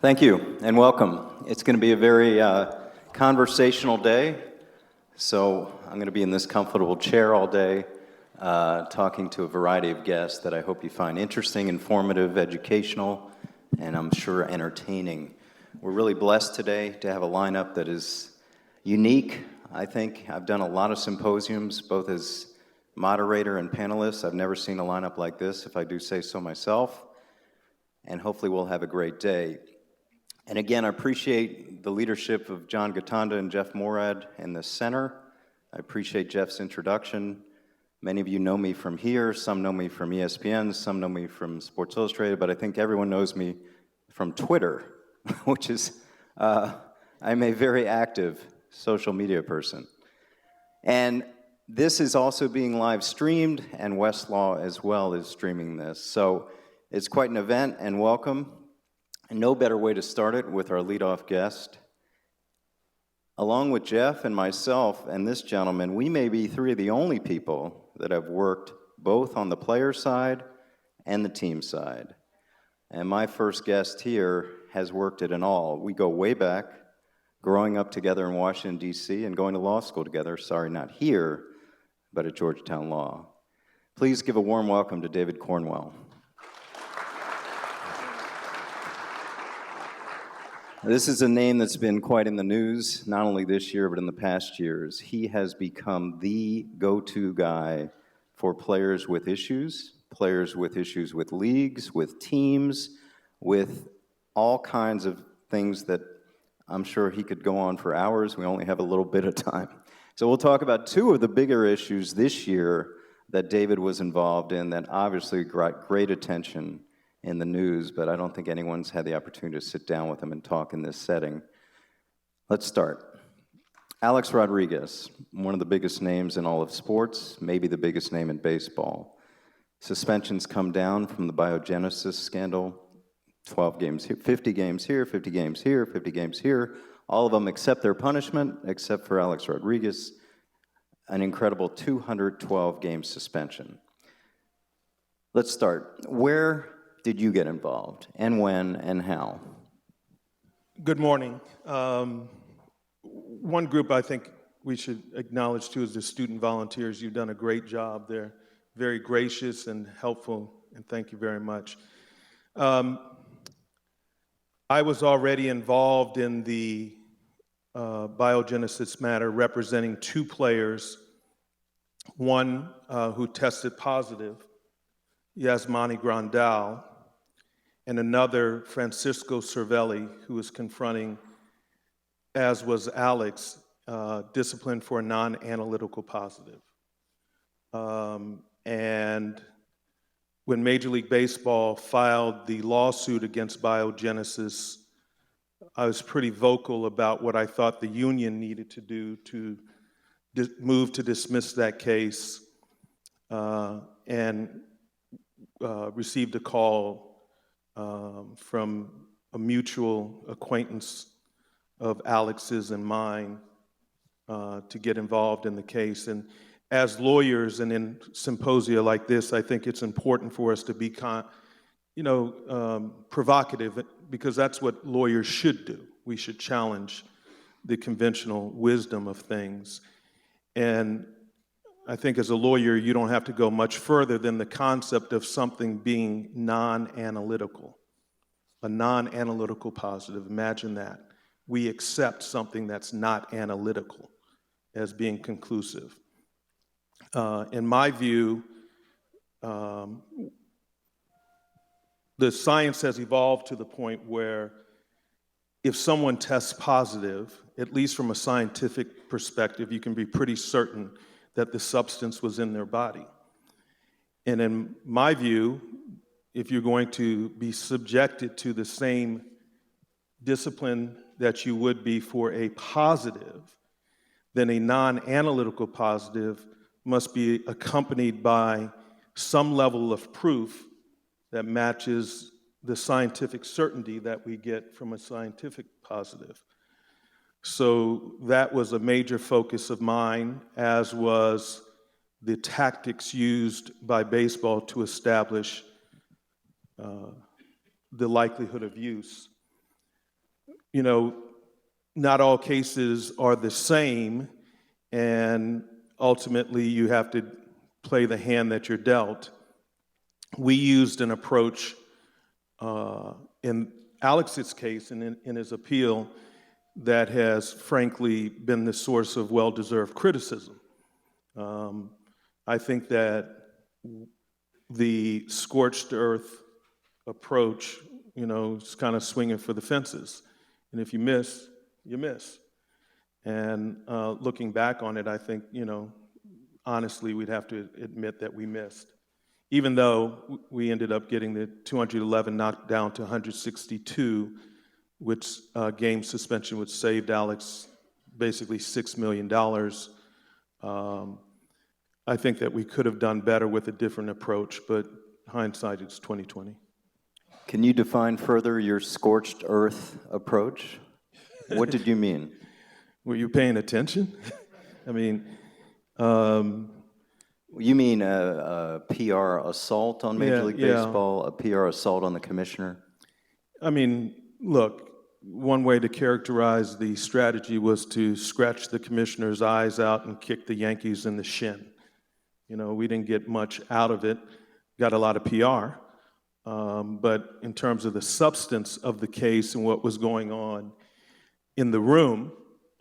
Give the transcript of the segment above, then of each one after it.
Thank you, and welcome. It's going to be a very conversational day, so I'm going to be in this comfortable chair all day, talking to a variety of guests that I hope you find interesting, informative, educational, and I'm sure entertaining. We're really blessed today to have a lineup that is unique, I think. I've done a lot of symposiums, both as moderator and panelist. I've never seen a lineup like this, if I do say so myself, and hopefully we'll have a great day. And again, I appreciate the leadership of John Gatanda and Jeff Morad in the center. I appreciate Jeff's introduction. Many of you know me from here, some know me from ESPN, some know me from Sports Illustrated, but I think everyone knows me from Twitter, which is, I'm a very active social media person. And this is also being live streamed, and Westlaw as well is streaming this. So it's quite an event, and welcome. And no better way to start it with our leadoff guest. Along with Jeff and myself and this gentleman, we may be three of the only people that have worked both on the player side and the team side. And my first guest here has worked at it all. We go way back, growing up together in Washington, D.C., and going to law school together, sorry, not here, but at Georgetown Law. Please give a warm welcome to David Cornwell. This is a name that's been quite in the news, not only this year, but in the past years. He has become the go-to guy for players with issues with leagues, with teams, with all kinds of things that I'm sure he could go on for hours. We only have a little bit of time. So we'll talk about two of the bigger issues this year that David was involved in that obviously got great attention in the news, but I don't think anyone's had the opportunity to sit down with him and talk in this setting. Let's start. Alex Rodriguez, one of the biggest names in all of sports, maybe the biggest name in baseball. Suspensions come down from the biogenesis scandal, 12 games here, 50 games here, 50 games here, 50 games here. All of them accept their punishment, except for Alex Rodriguez, an incredible 212-game suspension. Let's start. Where did you get involved, and when, and how? Good morning. One group I think we should acknowledge too is the student volunteers. You've done a great job. They're very gracious and helpful, and thank you very much. I was already involved in the biogenesis matter representing two players, one who tested positive, Yasmani Grandal, and another, Francisco Cervelli, who was confronting, as was Alex, discipline for a non-analytical positive. And when Major League Baseball filed the lawsuit against Biogenesis, I was pretty vocal about what I thought the union needed to do to move to dismiss that case, and received a call from a mutual acquaintance of Alex's and mine to get involved in the case. And as lawyers and in symposia like this, I think it's important for us to be provocative, because that's what lawyers should do. We should challenge the conventional wisdom of things. And I think as a lawyer, you don't have to go much further than the concept of something being non-analytical. A non-analytical positive, imagine that. We accept something that's not analytical as being conclusive. In my view, the science has evolved to the point where if someone tests positive, at least from a scientific perspective, you can be pretty certain that the substance was in their body. And in my view, if you're going to be subjected to the same discipline that you would be for a positive, then a non-analytical positive must be accompanied by some level of proof that matches the scientific certainty that we get from a scientific positive. So that was a major focus of mine, as was the tactics used by baseball to establish the likelihood of use. you know, not all cases are the same, and ultimately you have to play the hand that you're dealt. We used an approach in Alex's case and in his appeal that has frankly been the source of well-deserved criticism. I think that the scorched earth approach, you know, is kind of swinging for the fences. And if you miss, you miss. And looking back on it, I think, you know, honestly, we'd have to admit that we missed. Even though we ended up getting the 211 knocked down to 162, which game suspension, which saved Alex basically $6 million. I think that we could have done better with a different approach, but hindsight, it's 2020. Can you define further your scorched earth approach? What did you mean? Were you paying attention? I mean, You mean a PR assault on Major League Baseball, a PR assault on the commissioner? I mean, look, one way to characterize the strategy was to scratch the commissioner's eyes out and kick the Yankees in the shin. You know, we didn't get much out of it, got a lot of PR, but in terms of the substance of the case and what was going on in the room,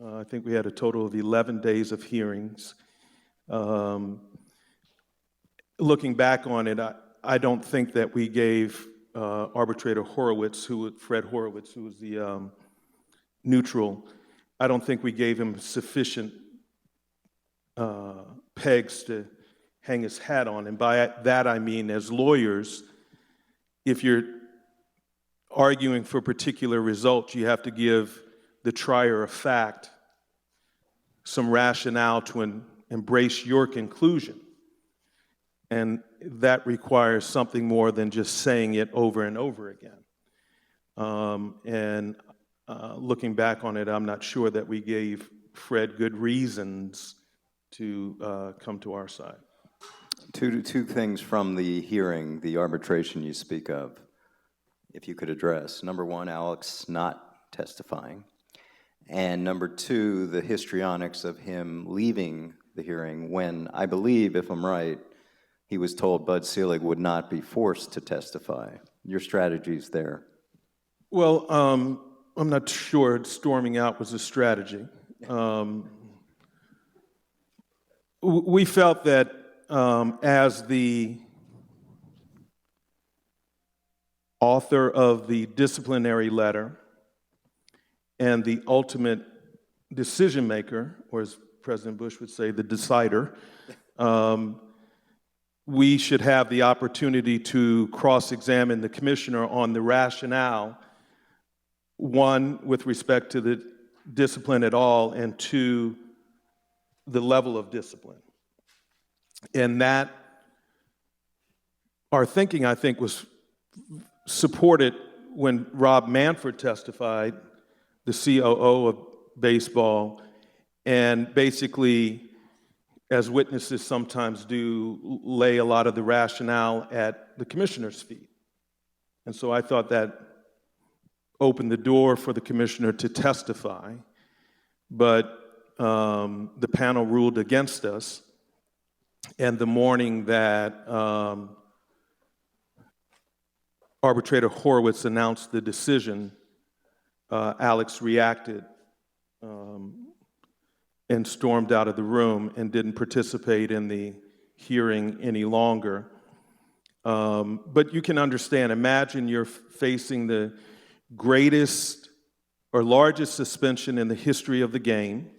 I think we had a total of 11 days of hearings. Looking back on it, I don't think that we gave arbitrator Fred Horowitz, who was the neutral, I don't think we gave him sufficient pegs to hang his hat on. And by that I mean, as lawyers, if you're arguing for particular results, you have to give the trier of fact some rationale to embrace your conclusion. And that requires something more than just saying it over and over again. Looking back on it, I'm not sure that we gave Fred good reasons to come to our side. Two things from the hearing, the arbitration you speak of, if you could address. Number one, Alex not testifying. And number two, the histrionics of him leaving the hearing when, I believe, if I'm right, he was told Bud Selig would not be forced to testify. Your strategies there. Well, I'm not sure storming out was a strategy. We felt that as the author of the disciplinary letter and the ultimate decision maker, or as President Bush would say, the decider, we should have the opportunity to cross-examine the commissioner on the rationale, one, with respect to the discipline at all, and two, the level of discipline. And that, our thinking, I think, was supported when Rob Manfred testified, the COO of baseball, and basically, as witnesses sometimes do, lay a lot of the rationale at the commissioner's feet. And so I thought that opened the door for the commissioner to testify, but the panel ruled against us. And the morning that arbitrator Horowitz announced the decision, Alex reacted and stormed out of the room and didn't participate in the hearing any longer. But you can understand, imagine you're facing the greatest or largest suspension in the history of the game,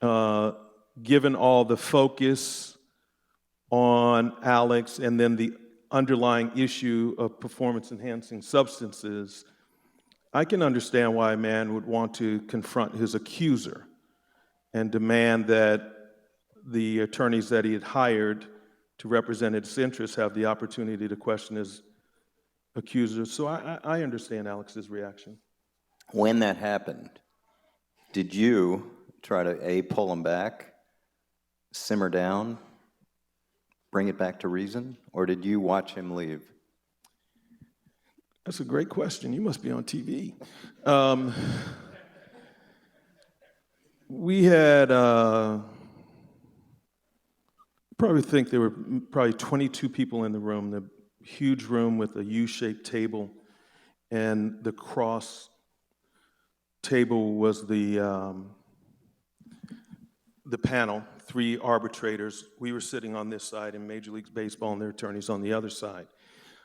given all the focus on Alex and then the underlying issue of performance-enhancing substances. I can understand why a man would want to confront his accuser and demand that the attorneys that he had hired to represent his interests have the opportunity to question his accusers. So I understand Alex's reaction. When that happened, did you try to, A, pull him back, simmer down, bring it back to reason, or did you watch him leave? That's a great question. You must be on TV. We had, probably think there were probably 22 people in the room, the huge room with a U-shaped table, and the cross table was the panel, 3 arbitrators. We were sitting on this side in Major League Baseball and their attorneys on the other side.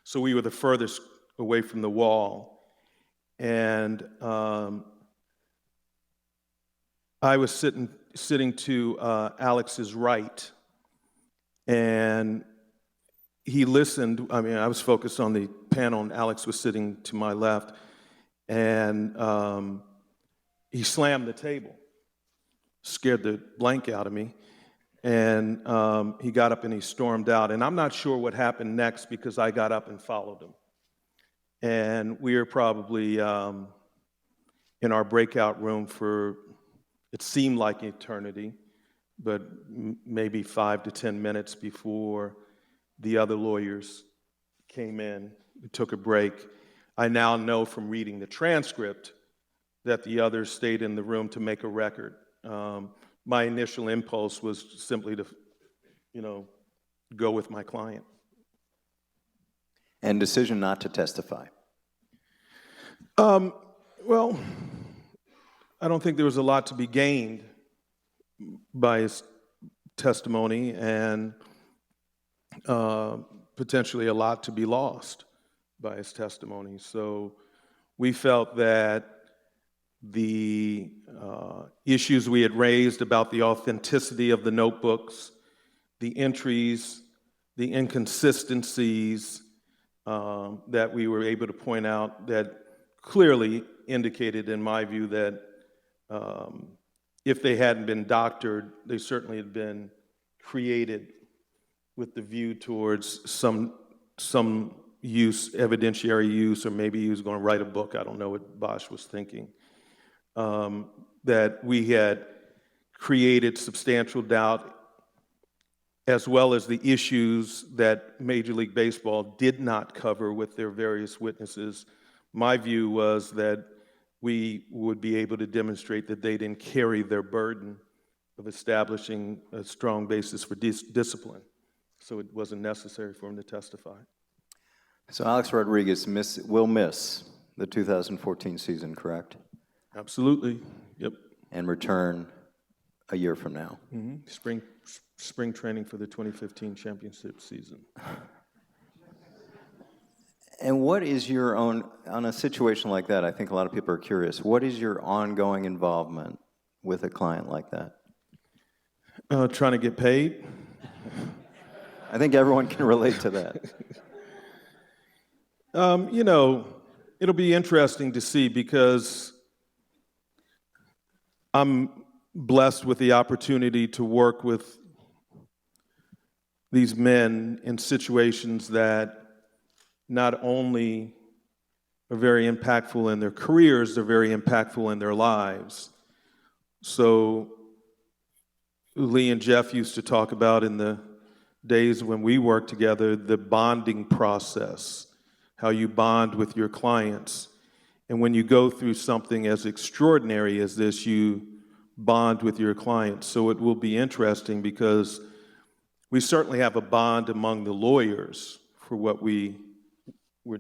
So we were the furthest away from the wall. And I was sitting to Alex's right, and he listened. I mean, I was focused on the panel, and Alex was sitting to my left, and he slammed the table, scared the blank out of me, and he got up and he stormed out. And I'm not sure what happened next because I got up and followed him. And we were probably in our breakout room for, it seemed like eternity, but maybe 5 to 10 minutes before the other lawyers came in. We took a break. I now know from reading the transcript that the others stayed in the room to make a record. My initial impulse was simply to, go with my client. And decision not to testify. Well, I don't think there was a lot to be gained by his testimony, and potentially a lot to be lost by his testimony. So we felt that the issues we had raised about the authenticity of the notebooks, the entries, the inconsistencies that we were able to point out that clearly indicated, in my view, that if they hadn't been doctored, they certainly had been created with the view towards some use, evidentiary use, or maybe he was going to write a book. I don't know what Bosch was thinking. That we had created substantial doubt, as well as the issues that Major League Baseball did not cover with their various witnesses. My view was that we would be able to demonstrate that they didn't carry their burden of establishing a strong basis for discipline. So it wasn't necessary for him to testify. So Alex Rodriguez will miss the 2014 season, correct? Absolutely, yep. And return a year from now. Mm-hmm. Spring training for the 2015 championship season. And what is your own, on a situation like that, I think a lot of people are curious, what is your ongoing involvement with a client like that? Trying to get paid. I think everyone can relate to that. It'll be interesting to see, because I'm blessed with the opportunity to work with these men in situations that not only are very impactful in their careers, they're very impactful in their lives. So Lee and Jeff used to talk about, in the days when we worked together, the bonding process, how you bond with your clients. And when you go through something as extraordinary as this, you bond with your clients. So it will be interesting, because we certainly have a bond among the lawyers for what we're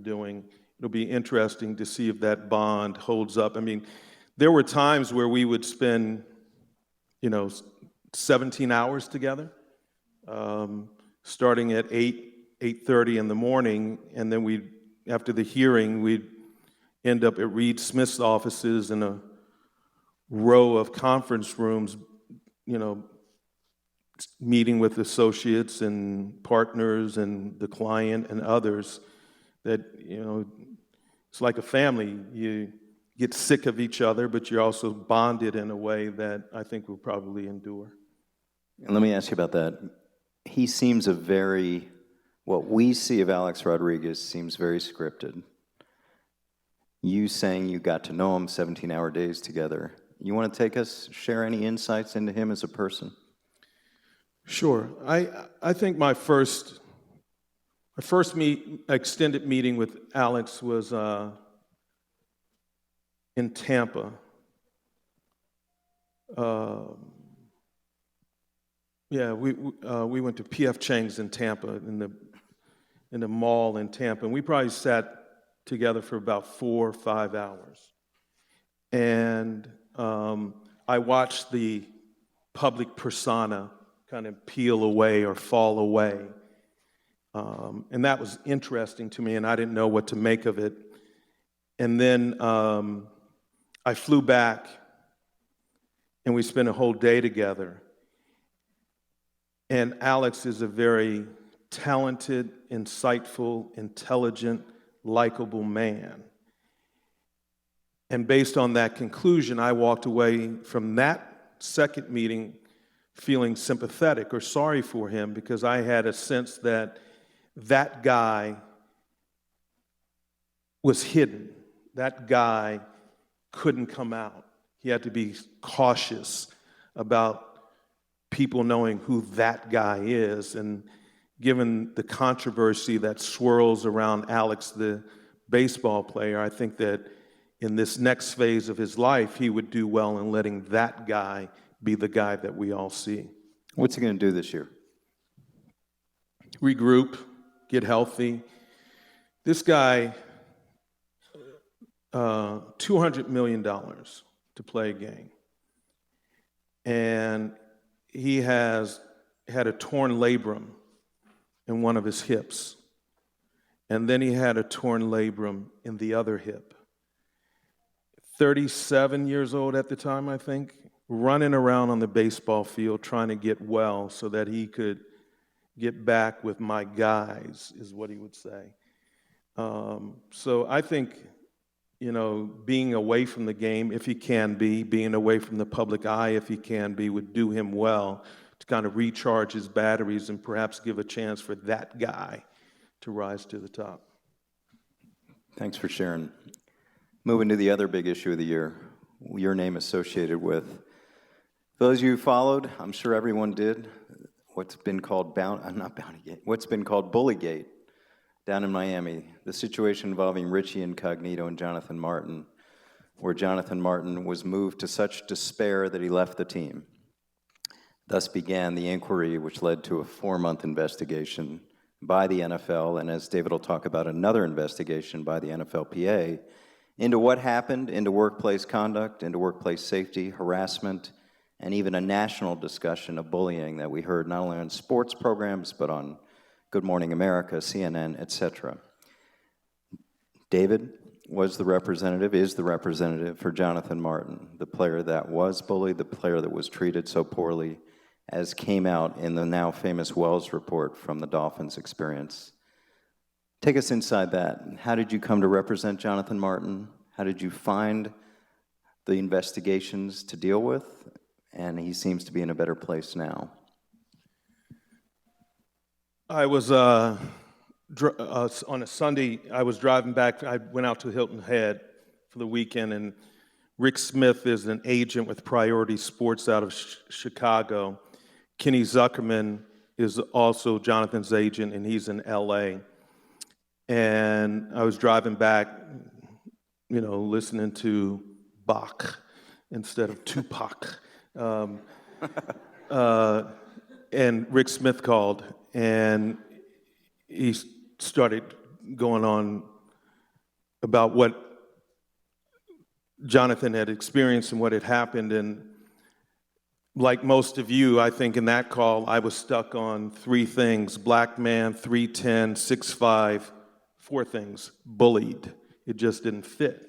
doing. It'll be interesting to see if that bond holds up. I mean, there were times where we would spend, 17 hours together, starting at 8:30 in the morning, and then after the hearing, we'd end up at Reed Smith's offices in a row of conference rooms, meeting with associates and partners and the client and others. That, it's like a family. You get sick of each other, but you're also bonded in a way that I think will probably endure. And let me ask you about that. He seems what we see of Alex Rodriguez seems very scripted. You saying you got to know him 17-hour days together. You want to share any insights into him as a person? Sure. I think my first My first extended meeting with Alex was in Tampa. We went to P.F. Chang's in Tampa, in the mall in Tampa, and we probably sat together for about 4 or 5 hours. And I watched the public persona kind of peel away or fall away. And that was interesting to me, and I didn't know what to make of it. And then I flew back, and we spent a whole day together. And Alex is a very talented, insightful, intelligent, likable man. And based on that conclusion, I walked away from that second meeting feeling sympathetic or sorry for him, because I had a sense that that guy was hidden. That guy couldn't come out. He had to be cautious about people knowing who that guy is. And given the controversy that swirls around Alex, the baseball player, I think that in this next phase of his life, he would do well in letting that guy be the guy that we all see. What's he going to do this year? Regroup, get healthy. This guy, $200 million to play a game. And he has had a torn labrum in one of his hips. And then he had a torn labrum in the other hip. 37 years old at the time, I think, running around on the baseball field trying to get well so that he could get back with my guys, is what he would say. So I think, being away from the game, if he can be, being away from the public eye, if he can be, would do him well to kind of recharge his batteries and perhaps give a chance for that guy to rise to the top. Thanks for sharing. Moving to the other big issue of the year, your name associated with. For those of you who followed, I'm sure everyone did, what's been called Bullygate down in Miami, the situation involving Richie Incognito and Jonathan Martin, where Jonathan Martin was moved to such despair that he left the team. Thus began the inquiry, which led to a 4-month investigation by the NFL, and as David will talk about, another investigation by the NFLPA into what happened, into workplace conduct, into workplace safety, harassment, and even a national discussion of bullying that we heard not only on sports programs, but on Good Morning America, CNN, etc. David was the representative, is the representative for Jonathan Martin, the player that was bullied, the player that was treated so poorly, as came out in the now famous Wells report from the Dolphins experience. Take us inside that. How did you come to represent Jonathan Martin? How did you find the investigations to deal with? And he seems to be in a better place now. I was, on a Sunday, I was driving back. I went out to Hilton Head for the weekend, and Rick Smith is an agent with Priority Sports out of Chicago. Kenny Zuckerman is also Jonathan's agent, and he's in L.A. And I was driving back, listening to Bach instead of Tupac. And Rick Smith called, and he started going on about what Jonathan had experienced and what had happened. And like most of you, I think in that call, I was stuck on 3 things: black man, 3'10", 6'5", 4 things: bullied. It just didn't fit.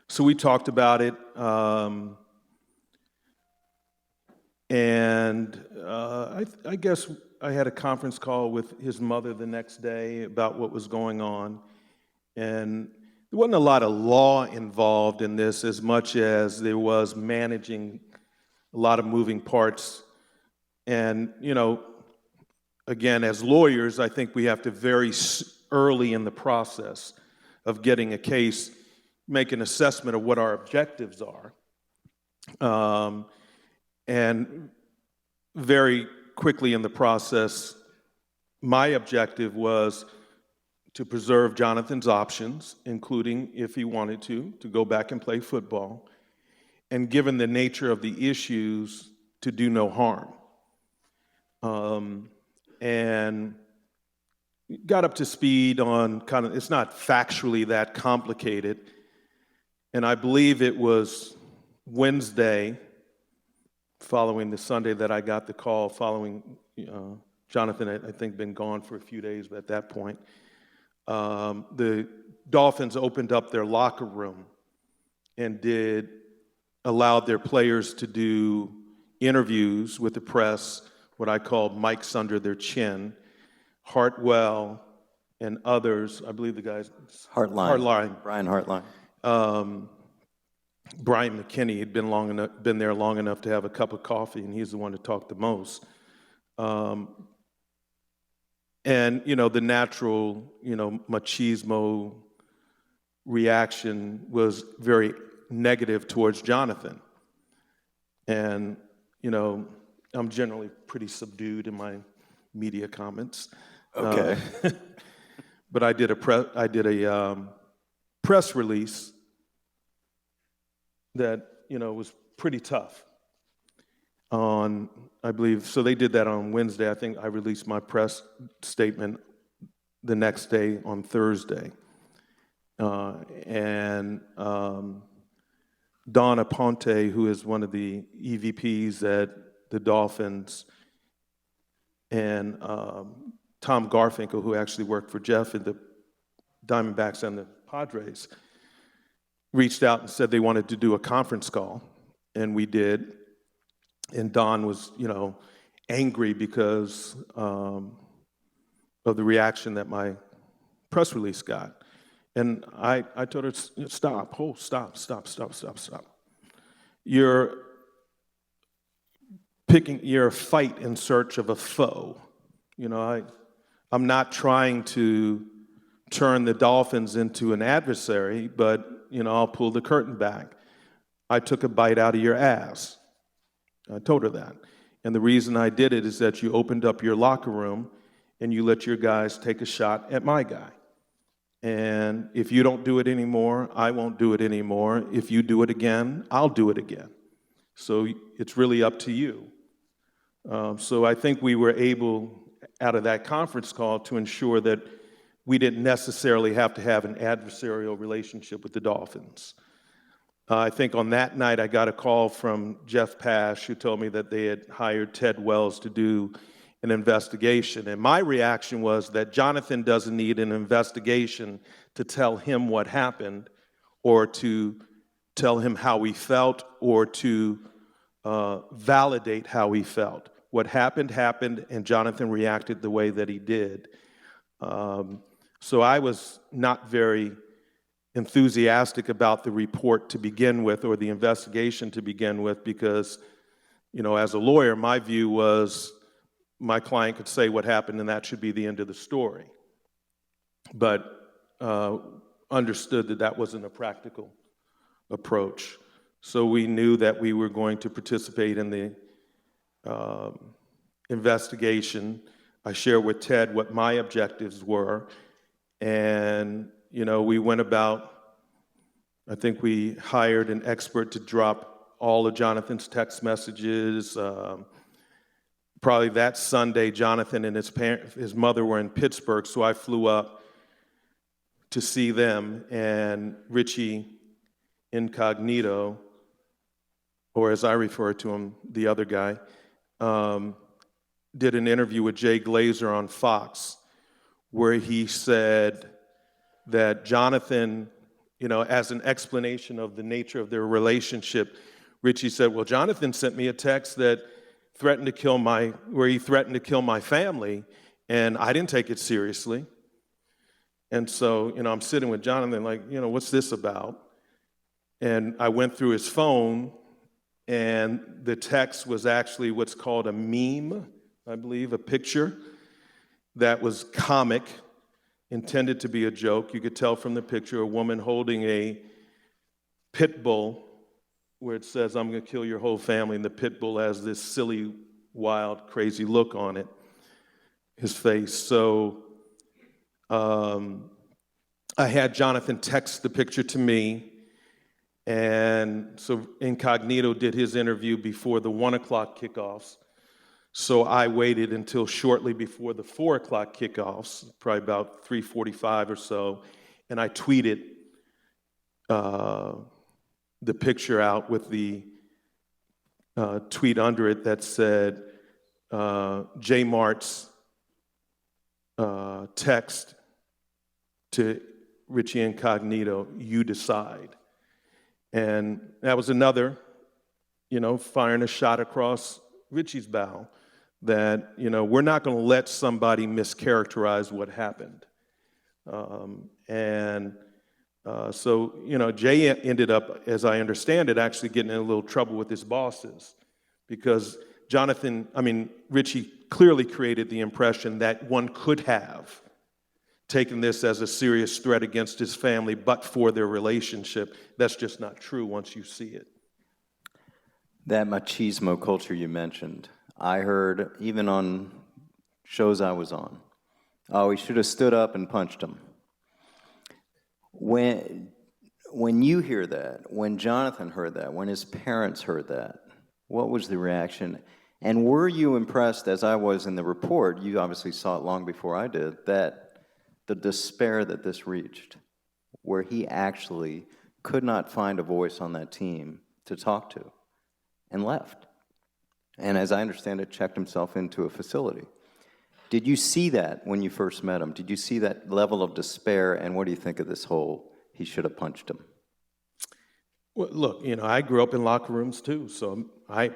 So we talked about it, and I guess I had a conference call with his mother the next day about what was going on. And there wasn't a lot of law involved in this as much as there was managing a lot of moving parts. And, again, as lawyers, I think we have to very early in the process of getting a case make an assessment of what our objectives are. And very quickly in the process, my objective was to preserve Jonathan's options, including, if he wanted to go back and play football, and given the nature of the issues, to do no harm. And got up to speed on kind of, it's not factually that complicated, and I believe it was Wednesday, following the Sunday that I got the call, following Jonathan had, I think, been gone for a few days at that point. The Dolphins opened up their locker room and allowed their players to do interviews with the press, what I call mics under their chin. Hartwell and others, I believe the guys... Hartline. Brian Hartline. Brian McKinney had been there long enough to have a cup of coffee, and he's the one to talk the most. And, the natural, machismo reaction was very negative towards Jonathan. And, I'm generally pretty subdued in my media comments. Okay. But I did a press release that, was pretty tough on, I believe, so they did that on Wednesday. I think I released my press statement the next day on Thursday. And Don Aponte, who is one of the EVPs at the Dolphins, and Tom Garfinkel, who actually worked for Jeff at the Diamondbacks and the Padres, reached out and said they wanted to do a conference call, and we did. And Don was, angry because of the reaction that my press release got. And I told her, stop. You're a fight in search of a foe. I'm not trying to turn the Dolphins into an adversary, but, I'll pull the curtain back. I took a bite out of your ass. I told her that. And the reason I did it is that you opened up your locker room and you let your guys take a shot at my guy. And if you don't do it anymore, I won't do it anymore. If you do it again, I'll do it again. So it's really up to you. So I think we were able, out of that conference call, to ensure that we didn't necessarily have to have an adversarial relationship with the Dolphins. I think on that night I got a call from Jeff Pash, who told me that they had hired Ted Wells to do an investigation. And my reaction was that Jonathan doesn't need an investigation to tell him what happened, or to tell him how he felt, or to validate how he felt. What happened, and Jonathan reacted the way that he did. So I was not very enthusiastic about the report to begin with, or the investigation to begin with, because, as a lawyer, my view was my client could say what happened and that should be the end of the story. But understood that that wasn't a practical approach. So we knew that we were going to participate in the investigation. I shared with Ted what my objectives were, and we went about, I think we hired an expert to drop all of Jonathan's text messages. Probably that Sunday, Jonathan and his mother were in Pittsburgh, so I flew up to see them, and Richie Incognito, or as I refer to him, the other guy, did an interview with Jay Glazer on Fox, where he said that Jonathan, as an explanation of the nature of their relationship, Richie said, well, Jonathan sent me a text that he threatened to kill my family, and I didn't take it seriously. And so, I'm sitting with Jonathan like, what's this about? And I went through his phone, and the text was actually what's called a meme, I believe, a picture that was comic, intended to be a joke. You could tell from the picture a woman holding a pit bull where it says, I'm going to kill your whole family, and the pit bull has this silly, wild, crazy look on it. his face. So I had Jonathan text the picture to me, and so Incognito did his interview before the 1 o'clock kickoffs. So I waited until shortly before the 4 o'clock kickoffs, probably about 3:45 or so, and I tweeted the picture out with the tweet under it that said, J Mart's text to Richie Incognito, you decide. And that was another, firing a shot across Richie's bow that, we're not going to let somebody mischaracterize what happened. So, Jay ended up, as I understand it, actually getting in a little trouble with his bosses because Richie clearly created the impression that one could have taken this as a serious threat against his family, but for their relationship. That's just not true once you see it. That machismo culture you mentioned, I heard even on shows I was on, oh, he should have stood up and punched him. When you hear that, when Jonathan heard that, when his parents heard that, what was the reaction? And were you impressed, as I was in the report, you obviously saw it long before I did, that the despair that this reached, where he actually could not find a voice on that team to talk to, and left. And as I understand it, checked himself into a facility. Did you see that when you first met him? Did you see that level of despair, and what do you think of this whole, he should have punched him? Well, look, I grew up in locker rooms too, so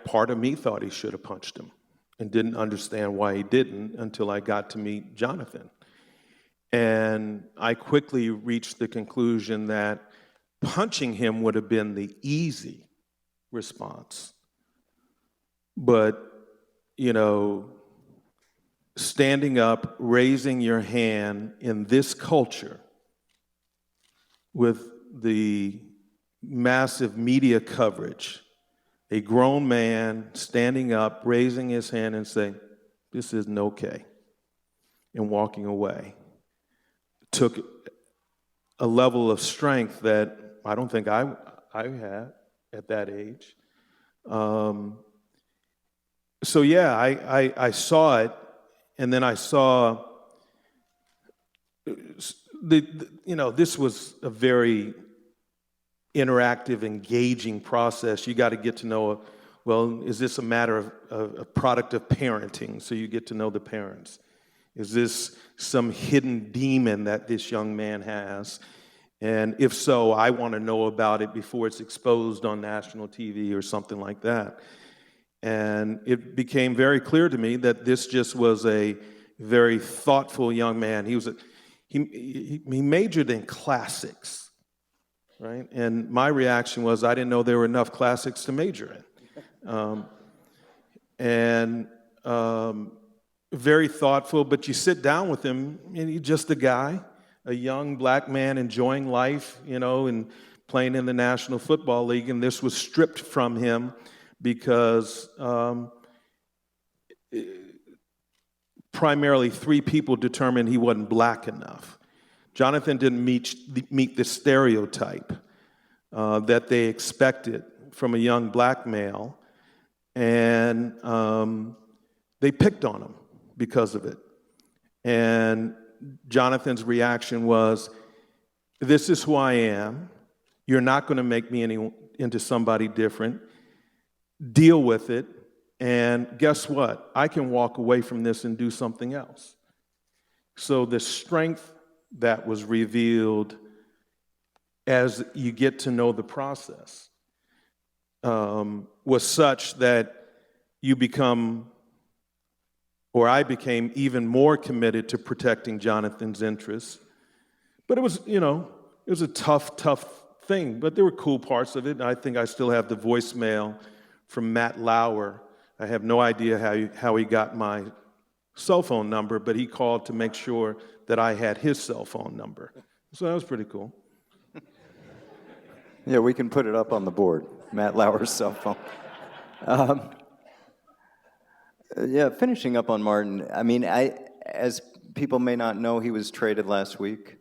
part of me thought he should have punched him and didn't understand why he didn't until I got to meet Jonathan. And I quickly reached the conclusion that punching him would have been the easy response. But, standing up, raising your hand in this culture with the massive media coverage, a grown man standing up, raising his hand and saying, this isn't okay, and walking away, took a level of strength that I don't think I had at that age. So yeah, I saw it, and then I saw this was a very interactive, engaging process. You got to get to know, is this a matter of a product of parenting? So you get to know the parents. Is this some hidden demon that this young man has? And if so, I want to know about it before it's exposed on national TV or something like that. And it became very clear to me that this just was a very thoughtful young man. He majored in classics, right? And my reaction was, I didn't know there were enough classics to major in. Very thoughtful, but you sit down with him, and he's just a guy, a young black man enjoying life, and playing in the National Football League, and this was stripped from him because primarily 3 people determined he wasn't black enough. Jonathan didn't meet the stereotype that they expected from a young black male, and they picked on him because of it. And Jonathan's reaction was, this is who I am. You're not going to make me into somebody different. Deal with it. And guess what? I can walk away from this and do something else. So the strength that was revealed as you get to know the process was such that I became even more committed to protecting Jonathan's interests. But it was a tough thing, but there were cool parts of it. And I think I still have the voicemail from Matt Lauer. I have no idea how he got my cell phone number, but he called to make sure that I had his cell phone number. So that was pretty cool. Yeah, we can put it up on the board, Matt Lauer's cell phone. Yeah, finishing up on Martin, As people may not know, he was traded last week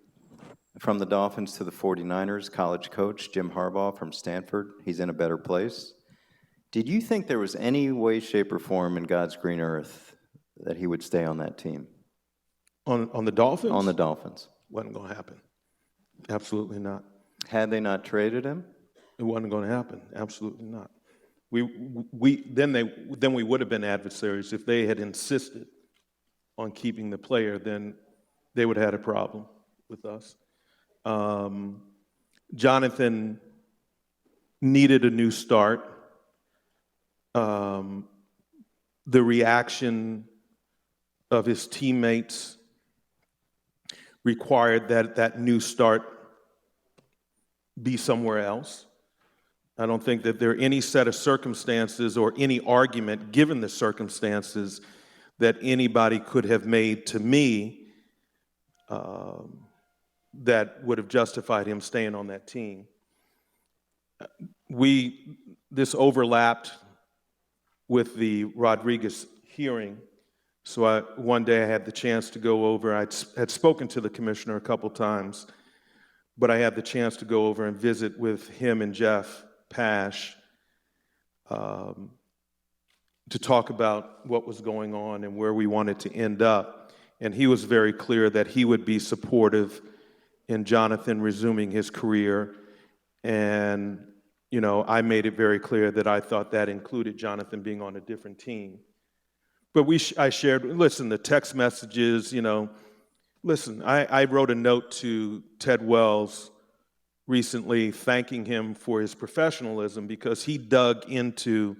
from the Dolphins to the 49ers, college coach Jim Harbaugh from Stanford. He's in a better place. Did you think there was any way, shape, or form in God's green earth that he would stay on that team? On the Dolphins? On the Dolphins. Wasn't going to happen. Absolutely not. Had they not traded him? It wasn't going to happen. Absolutely not. Then we would have been adversaries. If they had insisted on keeping the player, then they would have had a problem with us. Jonathan needed a new start. The reaction of his teammates required that new start be somewhere else. I don't think that there are any set of circumstances or any argument, given the circumstances, that anybody could have made to me that would have justified him staying on that team. This overlapped with the Rodriguez hearing. So one day I had the chance to go over. I had spoken to the commissioner a couple times, but I had the chance to go over and visit with him and Jeff Pash to talk about what was going on and where we wanted to end up. And he was very clear that he would be supportive in Jonathan resuming his career. And, I made it very clear that I thought that included Jonathan being on a different team. But I shared, the text messages, I wrote a note to Ted Wells recently thanking him for his professionalism because he dug into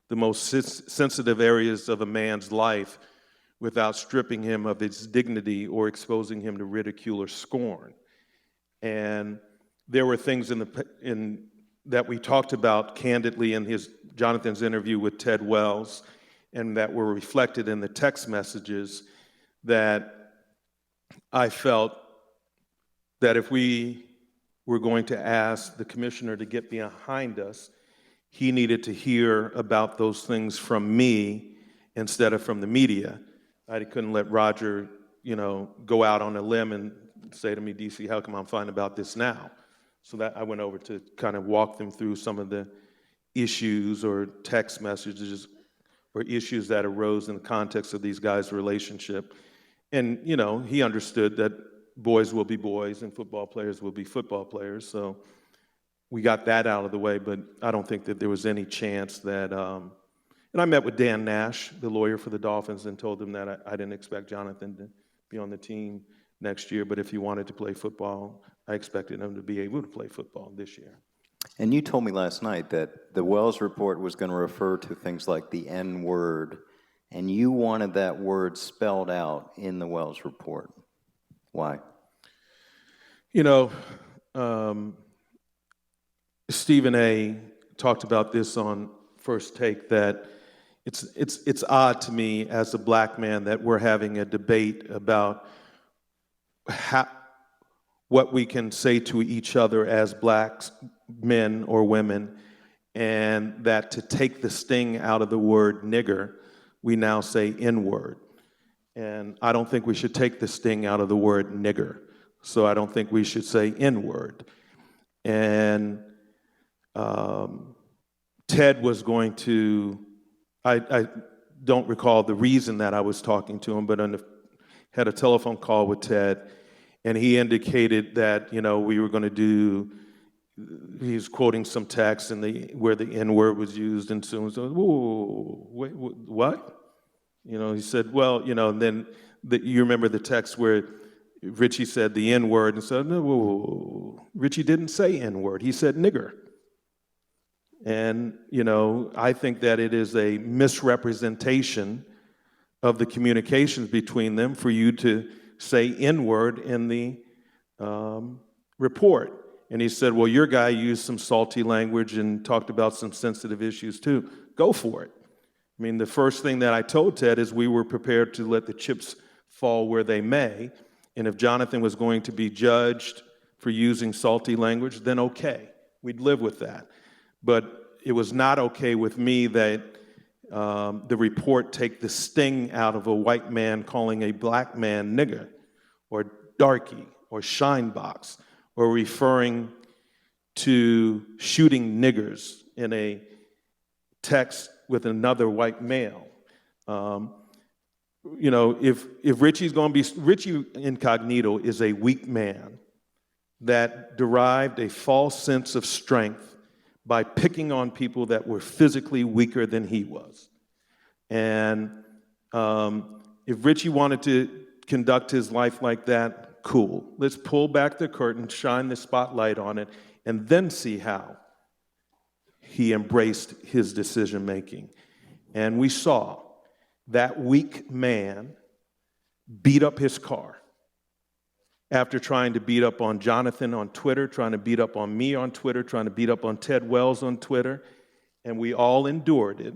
the most sensitive areas of a man's life without stripping him of his dignity or exposing him to ridicule or scorn. And there were things that we talked about candidly in Jonathan's interview with Ted Wells, and that were reflected in the text messages, that I felt that if we were going to ask the commissioner to get behind us, he needed to hear about those things from me instead of from the media. I couldn't let Roger, go out on a limb and say to me, DC, how come I'm finding about this now? So that I went over to kind of walk them through some of the issues or text messages or issues that arose in the context of these guys' relationship. And, he understood that boys will be boys and football players will be football players. So we got that out of the way, but I don't think that there was any chance that, and I met with Dan Nash, the lawyer for the Dolphins, and told him that I didn't expect Jonathan to be on the team next year, but if he wanted to play football, I expected him to be able to play football this year. And you told me last night that the Wells report was going to refer to things like the N word, and you wanted that word spelled out in the Wells report. Why? Stephen A. talked about this on First Take, that it's odd to me as a black man that we're having a debate about what we can say to each other as black men or women, and that to take the sting out of the word nigger, we now say N-word. And I don't think we should take the sting out of the word nigger, so I don't think we should say N-word. And Ted was going to, I don't recall the reason that I was talking to him, but had a telephone call with Ted, and he indicated that, we were going to do, he's quoting some text where the N-word was used, and so whoa, wait, what? He said, well, and then you remember the text where Richie said the N-word, and said, no, whoa, Richie didn't say N-word, he said nigger. And, I think that it is a misrepresentation of the communications between them for you to say N-word in the report. And he said, well, your guy used some salty language and talked about some sensitive issues too. Go for it. I mean, the first thing that I told Ted is we were prepared to let the chips fall where they may. And if Jonathan was going to be judged for using salty language, then okay, we'd live with that. But it was not okay with me that the report take the sting out of a white man calling a black man nigger or darky or shine box or referring to shooting niggers in a text with another white male. If Richie's going to be, Richie Incognito is a weak man that derived a false sense of strength by picking on people that were physically weaker than he was. And if Richie wanted to conduct his life like that, cool. Let's pull back the curtain, shine the spotlight on it, and then see how he embraced his decision making. And we saw that weak man beat up his car after trying to beat up on Jonathan on Twitter, trying to beat up on me on Twitter, trying to beat up on Ted Wells on Twitter, and we all endured it.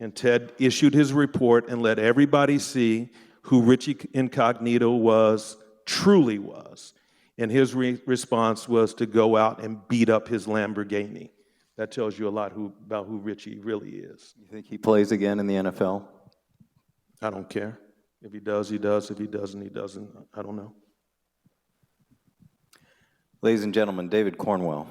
And Ted issued his report and let everybody see who Richie Incognito truly was. And his response was to go out and beat up his Lamborghini. That tells you a lot about who Richie really is. You think he plays again in the NFL? I don't care. If he does, he does. If he doesn't, he doesn't. I don't know. Ladies and gentlemen, David Cornwell.